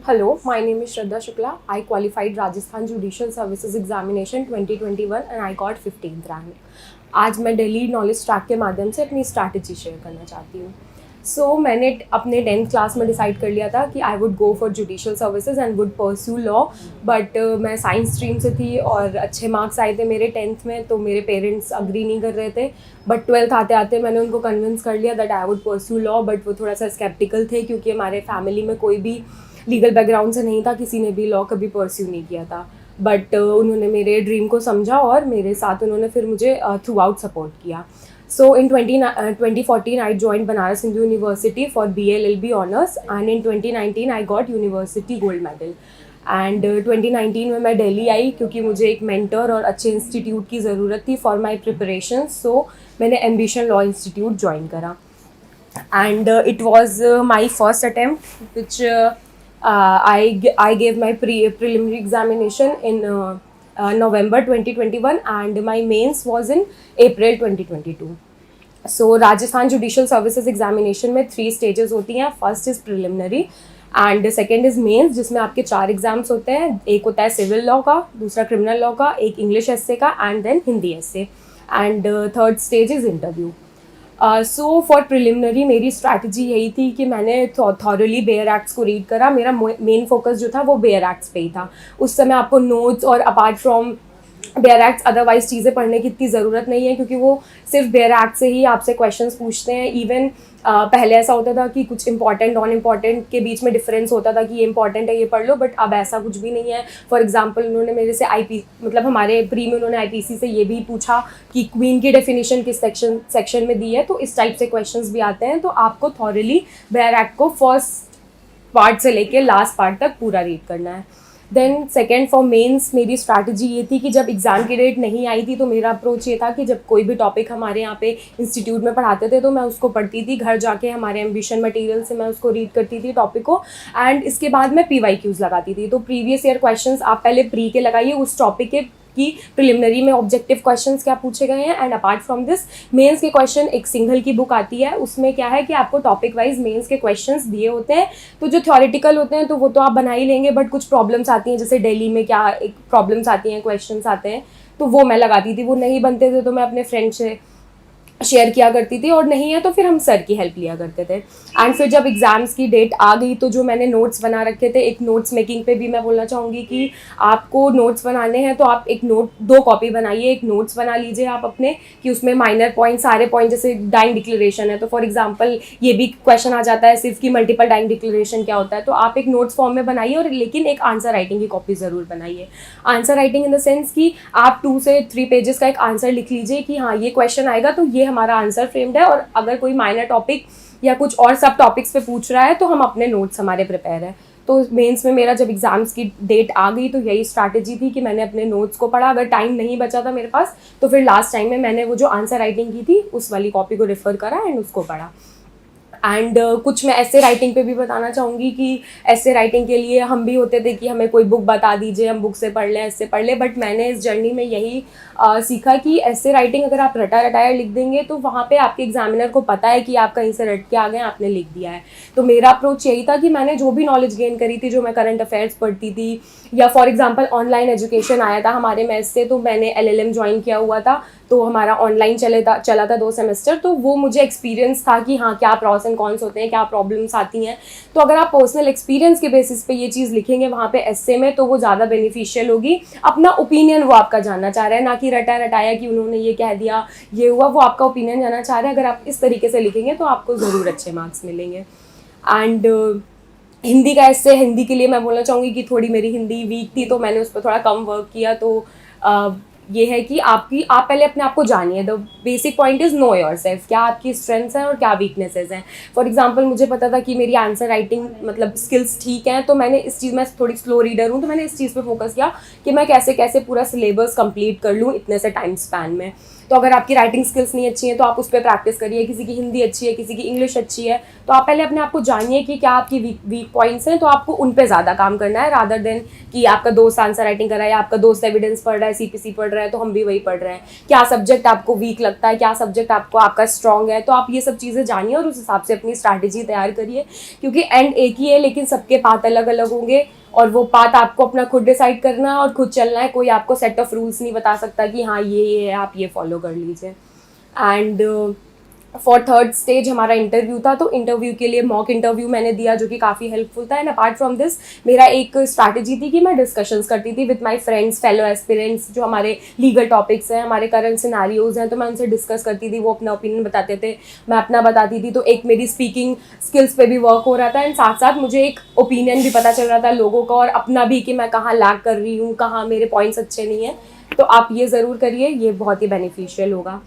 Hello, my name is Shraddha Shukla. I qualified Rajasthan Judicial Services Examination 2021 and I got 15th rank. आज मैं Delhi knowledge track के माध्यम से अपनी strategy share करना चाहती हूँ। मैंने अपने 10th क्लास में डिसाइड कर लिया था कि I would go for judicial services and would pursue law, but मैं साइंस स्ट्रीम से थी और अच्छे मार्क्स आए थे मेरे 10th में, तो मेरे पेरेंट्स अग्री नहीं कर रहे थे। बट 12th आते आते मैंने उनको कन्विंस कर लिया that I would pursue law, but वो थोड़ा सा स्केप्टिकल थे क्योंकि हमारे फैमिली में कोई भी लीगल बैकग्राउंड से नहीं था, किसी ने भी लॉ कभी परस्यू नहीं किया था। बट उन्होंने मेरे ड्रीम को समझा और मेरे साथ उन्होंने फिर मुझे थ्रू आउट सपोर्ट किया। So in 2014, I joined Banaras Hindu University for BA-LLB honors, and in 2019 I got university gold medal. And 2019 में मैं दिल्ली आई क्योंकि मुझे एक मेंटर और अच्छे इंस्टीट्यूट की ज़रूरत थी फॉर माई प्रिपरेशन। सो मैंने एम्बिशन लॉ इंस्टीट्यूट ज्वाइन करा and it was my first attempt which I gave my preliminary examination in November 2021 and my mains was in April 2022. So Rajasthan judicial services examination में 3 stages होती हैं। First is preliminary and second is mains, जिसमें आपके 4 exams होते हैं। एक होता है सिविल लॉ का, दूसरा क्रिमिनल लॉ का, एक इंग्लिश एस्से का and then Hindi essay, and third stage is interview. So for preliminary मेरी स्ट्रैटेजी यही थी कि मैंने थॉरली बेयर एक्ट्स को रीड करा। मेरा मेन फोकस जो था वो बेयर एक्ट्स पे ही था। उस समय आपको नोट्स और apart from bear acts otherwise चीज़ें पढ़ने की इतनी ज़रूरत नहीं है, क्योंकि वो सिर्फ बेयर एक्ट से ही आपसे क्वेश्चंस पूछते हैं। इवन पहले ऐसा होता था कि कुछ इंपॉर्टेंट नॉन इम्पॉर्टेंट के बीच में डिफरेंस होता था कि ये इंपॉर्टेंट है ये पढ़ लो, बट अब ऐसा कुछ भी नहीं है। फॉर एग्जांपल उन्होंने मेरे से मतलब हमारे प्री में उन्होंने आईपीसी से ये भी पूछा कि क्वीन की डेफिनेशन किस सेक्शन में दी है, तो इस टाइप से क्वेश्चंस भी आते हैं। तो आपको थॉरली बेयर एक्ट को फर्स्ट पार्ट से लेके लास्ट पार्ट तक पूरा रीड करना है। देन सेकेंड फॉर मेंस मेरी स्ट्रैटेजी ये थी कि जब एग्ज़ाम की डेट नहीं आई थी तो मेरा अप्रोच ये था कि जब कोई भी टॉपिक हमारे यहाँ पे इंस्टीट्यूट में पढ़ाते थे तो मैं उसको पढ़ती थी, घर जाके हमारे एम्बिशन मटेरियल से मैं उसको रीड करती थी टॉपिक को, एंड इसके बाद मैं PYQs लगाती थी। तो प्रीवियस ईयर क्वेश्चंस आप पहले प्री के लगाइए उस टॉपिक के कि प्रिलिमिनरी में ऑब्जेक्टिव क्वेश्चंस क्या पूछे गए हैं, and apart from this mains के क्वेश्चन एक सिंगल की बुक आती है, उसमें क्या है कि आपको टॉपिक वाइज मेंस के क्वेश्चंस दिए होते हैं। तो जो थ्योरेटिकल होते हैं तो वो तो आप बना ही लेंगे, बट कुछ प्रॉब्लम्स आती हैं, जैसे दिल्ली में क्या एक प्रॉब्लम्स आती हैं, क्वेश्चंस आते हैं, तो वो मैं लगाती थी। वो नहीं बनते थे तो मैं अपने फ्रेंड से शेयर किया करती थी, और नहीं है तो फिर हम सर की हेल्प लिया करते थे। एंड फिर जब एग्ज़ाम्स की डेट आ गई तो जो मैंने नोट्स बना रखे थे, एक नोट्स मेकिंग पे भी मैं बोलना चाहूँगी कि आपको नोट्स बनाने हैं तो आप एक नोट 2 कॉपी बनाइए। एक नोट्स बना लीजिए आप अपने कि उसमें माइनर पॉइंट सारे पॉइंट, जैसे डाइंग डिक्लेरेशन है तो फॉर एग्जाम्पल ये भी क्वेश्चन आ जाता है सिर्फ कि मल्टीपल डाइंग डिक्लेरेशन क्या होता है, तो आप एक नोट्स फॉर्म में बनाइए, और लेकिन एक आंसर राइटिंग की कॉपी ज़रूर बनाइए। Answer writing in the sense कि आप 2 से 3 पेजेस का एक आंसर लिख लीजिए कि हाँ ये क्वेश्चन आएगा तो ये हमारा आंसर फ्रेम है, और अगर कोई माइनर टॉपिक या कुछ और सब टॉपिक्स पे पूछ रहा है तो हम अपने नोट्स हमारे प्रिपेयर है। तो मेंस में मेरा जब एग्जाम्स की डेट आ गई तो यही स्ट्रैटेजी थी कि मैंने अपने नोट्स को पढ़ा। अगर टाइम नहीं बचा था मेरे पास तो फिर लास्ट टाइम में मैंने वो जो आंसर राइटिंग की थी उस वाली कॉपी को रेफर करा एंड उसको पढ़ा। एंड कुछ मैं ऐसे राइटिंग पे भी बताना चाहूँगी कि ऐसे राइटिंग के लिए हम भी होते थे कि हमें कोई बुक बता दीजिए, हम बुक से पढ़ लें, ऐसे पढ़ लें, बट मैंने इस जर्नी में यही सीखा कि ऐसे राइटिंग अगर आप रटा रटाया लिख देंगे तो वहाँ पे आपके एग्जामिनर को पता है कि आप कहीं से रट के आ गए, आपने लिख दिया है। तो मेरा अप्रोच यही था कि मैंने जो भी नॉलेज गेन करी थी, जो मैं करंट अफेयर्स पढ़ती थी, या फॉर एग्जांपल ऑनलाइन एजुकेशन आया था हमारे मेस से तो मैंने LLM ज्वाइन किया हुआ था, तो हमारा ऑनलाइन चला था 2 सेमेस्टर, तो वो मुझे एक्सपीरियंस था कि हाँ क्या प्रॉस एंड कॉन्स होते हैं, क्या प्रॉब्लम्स आती हैं। तो अगर आप पर्सनल एक्सपीरियंस के बेसिस पे ये चीज़ लिखेंगे वहाँ पे एस्से में तो वो ज़्यादा बेनिफिशियल होगी। अपना ओपिनियन वो आपका जानना चाह रहा है, ना कि रटा रटाया कि उन्होंने ये कह दिया ये हुआ, वो आपका ओपिनियन जानना चाह रहा है। अगर आप इस तरीके से लिखेंगे तो आपको ज़रूर अच्छे मार्क्स मिलेंगे। एंड हिंदी का एस्से, हिंदी के लिए मैं बोलना चाहूँगी कि थोड़ी मेरी हिंदी वीक थी तो मैंने उस पर थोड़ा कम वर्क किया। तो ये है कि आप पहले अपने आप को जानिए। The basic point is know your self, क्या आपकी स्ट्रेंथ्स हैं और क्या वीकनेसेस हैं। फॉर एग्जांपल मुझे पता था कि मेरी आंसर राइटिंग मतलब स्किल्स ठीक हैं, तो मैंने इस चीज़ में थोड़ी स्लो रीडर हूँ, तो मैंने इस चीज़ पे फोकस किया कि मैं कैसे कैसे पूरा सिलेबस कंप्लीट कर लूँ इतने से टाइम स्पैन में। तो अगर आपकी राइटिंग स्किल्स नहीं अच्छी हैं तो आप उस पर प्रैक्टिस करिए। किसी की हिंदी अच्छी है, किसी की इंग्लिश अच्छी है, तो आप पहले अपने आप को जानिए कि क्या आपकी वीक पॉइंट्स हैं, तो आपको उन पे ज़्यादा काम करना है रादर देन कि आपका दोस्त आंसर राइटिंग कर रहा है या आपका दोस्त एविडेंस पढ़ रहा है, CPC पढ़ रहा है तो हम भी वही पढ़ रहे हैं। क्या सब्जेक्ट आपको वीक लगता है, क्या सब्जेक्ट आपका स्ट्रॉन्ग है, तो आप ये सब चीज़ें जानिए और उस हिसाब से अपनी स्ट्रैटेजी तैयार करिए, क्योंकि एंड एक ही है लेकिन सबके पाथ अलग अलग होंगे और वो पाथ आपको अपना खुद डिसाइड करना है और खुद चलना है। कोई आपको सेट ऑफ रूल्स नहीं बता सकता कि हाँ ये है, आप ये फॉलो कर लीजिए। एंड फॉर थर्ड स्टेज हमारा इंटरव्यू था, तो इंटरव्यू के लिए मॉक इंटरव्यू मैंने दिया जो कि काफ़ी हेल्पफुल था। एंड अपार्ट फ्रॉम दिस मेरा एक स्ट्रैटेजी थी कि मैं डिस्कशंस करती थी with my friends, fellow aspirants, जो हमारे लीगल टॉपिक्स हैं, हमारे करंट सिनारियोज हैं, तो मैं उनसे डिस्कस करती थी, वो अपना ओपिनियन बताते थे, मैं अपना बताती थी। तो एक मेरी स्पीकिंग स्किल्स पे भी वर्क हो रहा था एंड साथ साथ मुझे एक ओपिनियन भी पता चल रहा था लोगों का और अपना भी कि मैं कहाँ लैग कर रही हूँ, कहाँ मेरे पॉइंट्स अच्छे नहीं हैं। तो आप ये ज़रूर करिए, ये बहुत ही बेनिफिशियल होगा।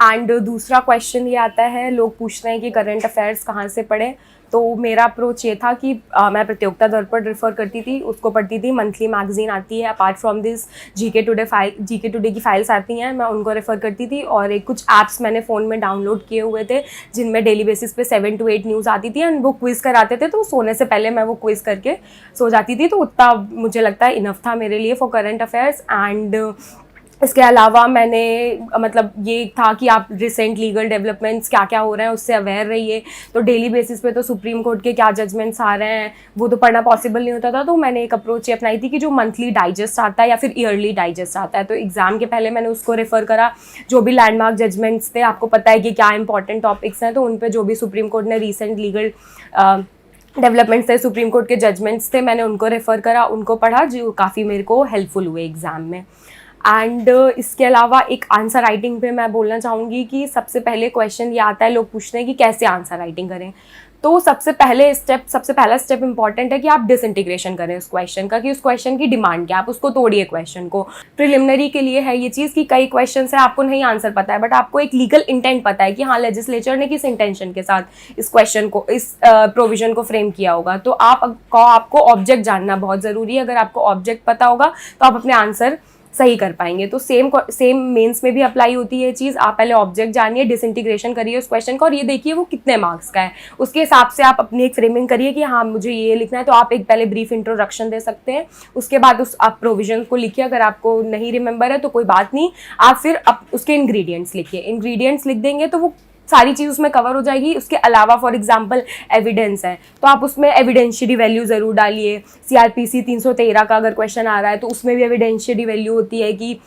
एंड दूसरा क्वेश्चन ये आता है, लोग पूछते हैं कि करंट अफेयर्स कहाँ से पढ़ें। तो मेरा अप्रोच ये था कि मैं प्रतियोगिता दर्पण रेफर करती थी, उसको पढ़ती थी, मंथली मैगजीन आती है। Apart from this GK today की फाइल्स आती हैं, मैं उनको रेफ़र करती थी। और एक कुछ ऐप्स मैंने फ़ोन में डाउनलोड किए हुए थे जिनमें डेली बेसिस पे 7 to 8 न्यूज़ आती थी एंड वो क्विज़ कराते थे, तो सोने से पहले मैं वो क्विज़ करके सो जाती थी। तो उतना मुझे लगता है इनफ था मेरे लिए फॉर करंट अफेयर्स। एंड इसके अलावा मैंने मतलब ये था कि आप रिसेंट लीगल डेवलपमेंट्स क्या क्या हो रहे हैं उससे अवेयर रहिए। तो डेली बेसिस पे तो सुप्रीम कोर्ट के क्या जजमेंट्स आ रहे हैं वो तो पढ़ना पॉसिबल नहीं होता था, तो मैंने एक अप्रोच ये अपनाई थी कि जो मंथली डाइजेस्ट आता है या फिर ईयरली डाइजेस्ट आता है, तो एग्जाम के पहले मैंने उसको रेफ़र करा। जो भी लैंडमार्क जजमेंट्स थे, आपको पता है कि क्या इंपॉर्टेंट टॉपिक्स हैं, तो उन पर जो भी सुप्रीम कोर्ट ने रिसेंट लीगल डेवलपमेंट्स थे, सुप्रीम कोर्ट के जजमेंट्स थे, मैंने उनको रेफ़र करा, उनको पढ़ा, जो काफ़ी मेरे को हेल्पफुल हुए एग्ज़ाम में। एंड इसके अलावा एक आंसर राइटिंग पे मैं बोलना चाहूँगी कि सबसे पहले क्वेश्चन ये आता है, लोग पूछते हैं कि कैसे आंसर राइटिंग करें। तो सबसे पहला स्टेप इंपॉर्टेंट है कि आप डिसइंटीग्रेशन करें उस क्वेश्चन का, कि उस क्वेश्चन की डिमांड क्या है, आप उसको तोड़िए क्वेश्चन को। प्रिलिमिनरी के लिए है ये चीज़ कि कई क्वेश्चन है आपको नहीं आंसर पता है, बट आपको एक लीगल इंटेंट पता है कि हाँ लेजिस्लेचर ने किस इंटेंशन के साथ इस क्वेश्चन को, इस प्रोविजन को फ्रेम किया होगा। तो आपको ऑब्जेक्ट जानना बहुत ज़रूरी है। अगर आपको ऑब्जेक्ट पता होगा तो आप अपने आंसर सही कर पाएंगे। तो सेम मेंस में भी अप्लाई होती है ये चीज़। आप पहले ऑब्जेक्ट जानिए, डिसइंटीग्रेशन करिए उस क्वेश्चन का और ये देखिए वो कितने मार्क्स का है, उसके हिसाब से आप अपनी एक फ्रेमिंग करिए कि हाँ मुझे ये लिखना है। तो आप एक पहले ब्रीफ इंट्रोडक्शन दे सकते हैं, उसके बाद आप प्रोविजन को लिखिए। अगर आपको नहीं रिमेंबर है तो कोई बात नहीं, आप फिर उसके इंग्रेडिएंट्स लिखिए। इंग्रेडिएंट्स लिख देंगे तो वो सारी चीज़ उसमें कवर हो जाएगी। उसके अलावा फॉर एग्जांपल एविडेंस है तो आप उसमें एविडेंशियरी वैल्यू ज़रूर डालिए। सीआरपीसी 313 का अगर क्वेश्चन आ रहा है तो उसमें भी एविडेंशियरी वैल्यू होती है कि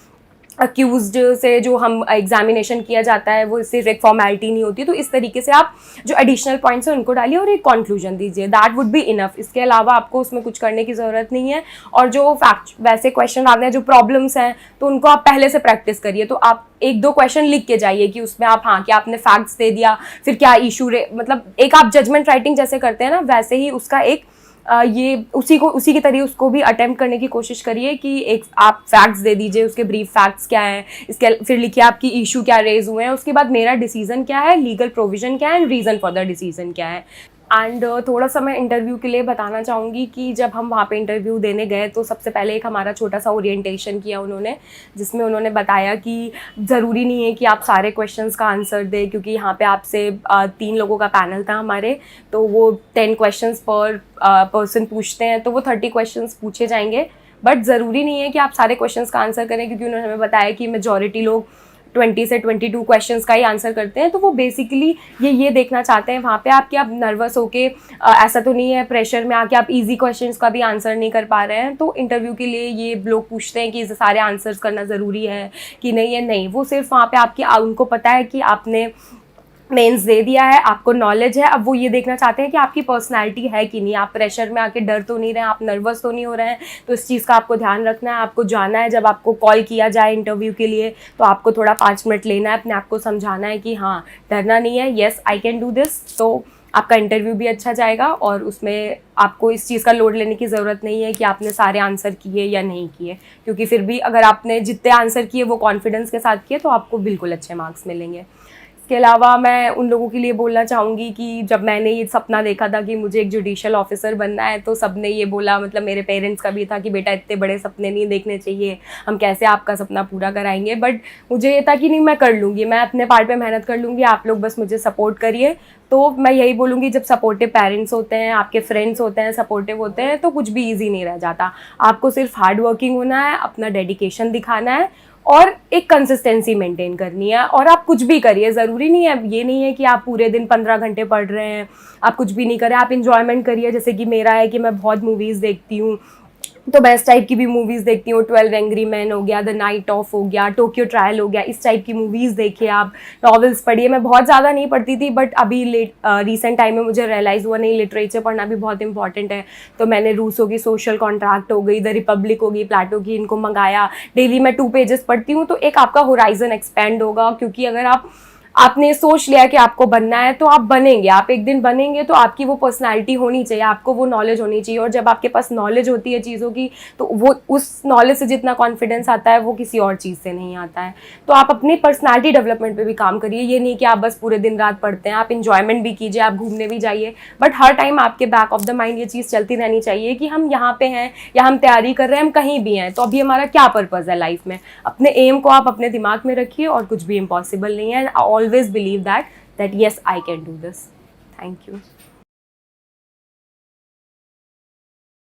अक्यूज्ड से जो हम एग्जामिनेशन किया जाता है वो सिर्फ एक फॉर्मेलिटी नहीं होती। तो इस तरीके से आप जो एडिशनल पॉइंट्स हैं उनको डालिए और एक कंक्लूजन दीजिए, दैट वुड बी इनफ। इसके अलावा आपको उसमें कुछ करने की ज़रूरत नहीं है। और जो फैक्ट वैसे क्वेश्चन आते हैं, जो प्रॉब्लम्स हैं, तो उनको आप पहले से प्रैक्टिस करिए। तो आप 1-2 क्वेश्चन लिख के जाइए कि उसमें आप हाँ कि आपने फैक्ट्स दे दिया, फिर क्या इशू मतलब एक आप जजमेंट राइटिंग जैसे करते हैं ना, वैसे ही उसका एक ये उसी की तरह उसको भी अटेम्प्ट करने की कोशिश करिए कि एक आप फैक्ट्स दे दीजिए, उसके ब्रीफ फैक्ट्स क्या हैं, इसके फिर लिखिए आपकी इशू क्या रेज हुए हैं, उसके बाद मेरा डिसीजन क्या है, लीगल प्रोविजन क्या है and reason for the decision क्या है। एंड थोड़ा सा मैं इंटरव्यू के लिए बताना चाहूँगी कि जब हम वहाँ पे इंटरव्यू देने गए तो सबसे पहले एक हमारा छोटा सा ओरिएंटेशन किया उन्होंने, जिसमें उन्होंने बताया कि ज़रूरी नहीं है कि आप सारे क्वेश्चंस का आंसर दें, क्योंकि यहाँ पे आपसे 3 लोगों का पैनल था हमारे, तो वो 10 क्वेश्चंस पर पर्सन पूछते हैं, तो वो 30 क्वेश्चंस पूछे जाएंगे। बट ज़रूरी नहीं है कि आप सारे क्वेश्चंस का आंसर करें, क्योंकि उन्होंने हमें बताया कि मेजॉरिटी लोग 20 से 22 क्वेश्चंस का ही आंसर करते हैं। तो वो बेसिकली ये देखना चाहते हैं वहाँ पे आप कि आप नर्वस होके ऐसा तो नहीं है प्रेशर में आके आप इजी क्वेश्चंस का भी आंसर नहीं कर पा रहे हैं। तो इंटरव्यू के लिए ये लोग पूछते हैं कि सारे आंसर्स करना ज़रूरी है कि नहीं है, नहीं, वो सिर्फ वहाँ पे उनको पता है कि आपने मेंस दे दिया है, आपको नॉलेज है। अब वो ये देखना चाहते हैं कि आपकी पर्सनालिटी है कि नहीं, आप प्रेशर में आके डर तो नहीं रहे हैं, आप नर्वस तो नहीं हो रहे हैं। तो इस चीज़ का आपको ध्यान रखना है। आपको जाना है, जब आपको कॉल किया जाए इंटरव्यू के लिए तो आपको थोड़ा 5 मिनट लेना है, अपने आप को समझाना है कि हाँ डरना नहीं है, yes I can do this. तो आपका इंटरव्यू भी अच्छा जाएगा और उसमें आपको इस चीज़ का लोड लेने की ज़रूरत नहीं है कि आपने सारे आंसर किए या नहीं किए, क्योंकि फिर भी अगर आपने जितने आंसर किए वो कॉन्फिडेंस के साथ किए तो आपको बिल्कुल अच्छे मार्क्स मिलेंगे। इसके अलावा मैं उन लोगों के लिए बोलना चाहूँगी कि जब मैंने ये सपना देखा था कि मुझे एक जुडिशियल ऑफिसर बनना है, तो सबने ये बोला, मतलब मेरे पेरेंट्स का भी था कि बेटा इतने बड़े सपने नहीं देखने चाहिए, हम कैसे आपका सपना पूरा कराएंगे। बट मुझे ये था कि नहीं, मैं कर लूँगी, मैं अपने पार्ट पे मेहनत कर लूँगी, आप लोग बस मुझे सपोर्ट करिए। तो मैं यही बोलूँगी, जब सपोर्टिव पेरेंट्स होते हैं, आपके फ्रेंड्स होते हैं, सपोर्टिव होते हैं, तो कुछ भी ईजी नहीं रह जाता। आपको सिर्फ हार्ड वर्किंग होना है, अपना डेडिकेशन दिखाना है और एक कंसिस्टेंसी मेंटेन करनी है। और आप कुछ भी करिए, ज़रूरी नहीं है, ये नहीं है कि आप पूरे दिन 15 घंटे पढ़ रहे हैं, आप कुछ भी नहीं कर रहे, आप इंजॉयमेंट करिए। जैसे कि मेरा है कि मैं बहुत मूवीज़ देखती हूँ, तो मैं इस टाइप की भी मूवीज़ देखती हूँ। 12 एंग्री मैन हो गया, द नाइट ऑफ हो गया, टोक्यो ट्रायल हो गया, इस टाइप की मूवीज़ देखिए आप। नॉवेल्स पढ़िए। मैं बहुत ज़्यादा नहीं पढ़ती थी, बट अभी रिसेंट टाइम में मुझे रियलाइज़ हुआ नहीं, लिटरेचर पढ़ना भी बहुत इंपॉर्टेंट है। तो मैंने रूसो की सोशल कॉन्ट्रैक्ट हो गई, द रिपब्लिक होगी, प्लेटो की, इनको मंगाया। डेली मैं 2 पेजेस पढ़ती हूँ, तो एक आपका होराइजन एक्सपेंड होगा। क्योंकि अगर आपने सोच लिया कि आपको बनना है, तो आप बनेंगे, आप एक दिन बनेंगे। तो आपकी वो पर्सनैलिटी होनी चाहिए, आपको वो नॉलेज होनी चाहिए। और जब आपके पास नॉलेज होती है चीज़ों की, तो वो उस नॉलेज से जितना कॉन्फिडेंस आता है, वो किसी और चीज़ से नहीं आता है। तो आप अपनी पर्सनैलिटी डेवलपमेंट पे भी काम करिए। ये नहीं कि आप बस पूरे दिन रात पढ़ते हैं, आप इंजॉयमेंट भी कीजिए, आप घूमने भी जाइए, बट हर टाइम आपके बैक ऑफ द माइंड ये चीज़ चलती रहनी चाहिए कि हम यहाँ पे हैं, या हम तैयारी कर रहे हैं, हम कहीं भी हैं, तो अभी हमारा क्या पर्पज़ है लाइफ में। अपने एम को आप अपने दिमाग में रखिए, और कुछ भी इम्पॉसिबल नहीं है। Always believe that yes, I can do this. Thank you.